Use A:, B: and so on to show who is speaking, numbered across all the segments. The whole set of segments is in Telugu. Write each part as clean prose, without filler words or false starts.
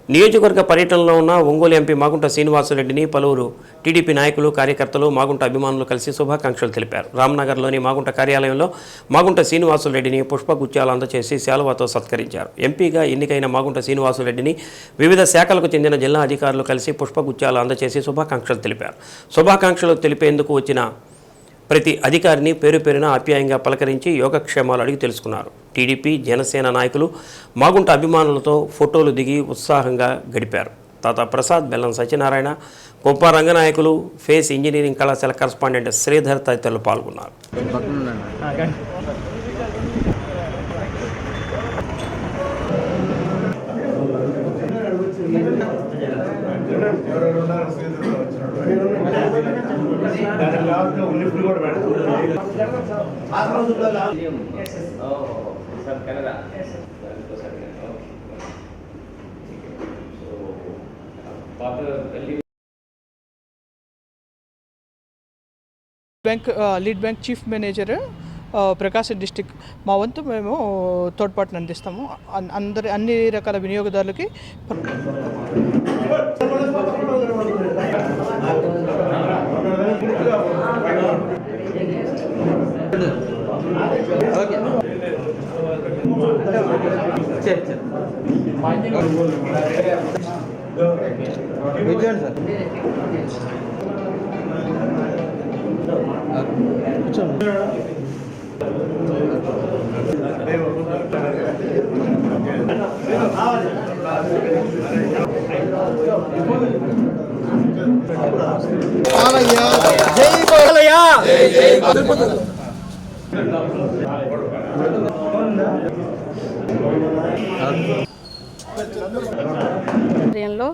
A: నియోజకవర్గ పర్యటనలో ఉన్న ఒంగోలు ఎంపీ మాగుంట శ్రీనివాసరెడ్డిని పలువురు టీడీపీ నాయకులు కార్యకర్తలు మాగుంట అభిమానులు కలిసి శుభాకాంక్షలు తెలిపారు. రామ్నగర్లోని మాగుంట కార్యాలయంలో మాగుంట శ్రీనివాసరెడ్డిని పుష్పగుచ్చాలు అందజేసి శాలువాతో సత్కరించారు. ఎంపీగా ఎన్నికైన మాగుంట శ్రీనివాసరెడ్డిని వివిధ శాఖలకు చెందిన జిల్లా అధికారులు కలిసి పుష్పగుచ్చాలు అందజేసి శుభాకాంక్షలు తెలిపారు. శుభాకాంక్షలు తెలిపేందుకు వచ్చిన ప్రతి అధికారిని పేరు పేరున ఆప్యాయంగా పలకరించి యోగక్షేమాలు అడిగి తెలుసుకున్నారు. టీడీపీ జనసేన నాయకులు మాగుంట అభిమానులతో ఫోటోలు దిగి ఉత్సాహంగా గడిపారు. తాత ప్రసాద్, బెల్లం సత్యనారాయణ, గొప్ప రంగనాయకులు, ఫేస్ ఇంజనీరింగ్ కళాశాల కరస్పాండెంట్ శ్రీధర్ తదితరులు పాల్గొన్నారు.
B: Bank lead bank chief manager Prakasam district మా వంతు మేము తోడ్పాటును అందిస్తాము. అన్ని రకాల వినియోగదారులకి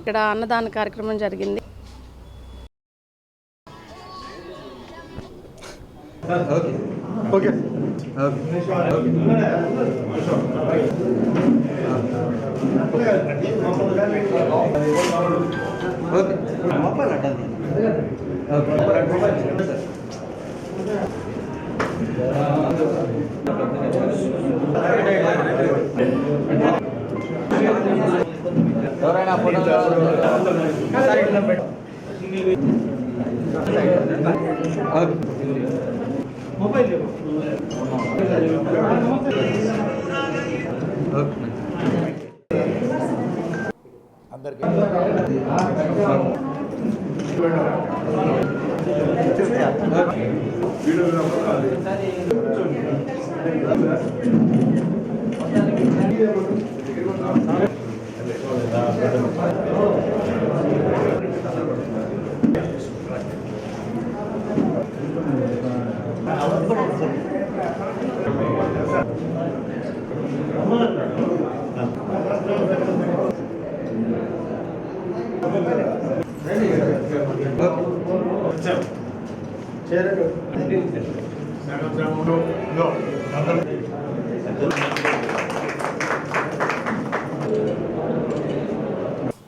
C: ఇక్కడ అన్నదాన కార్యక్రమం జరిగింది.
D: No.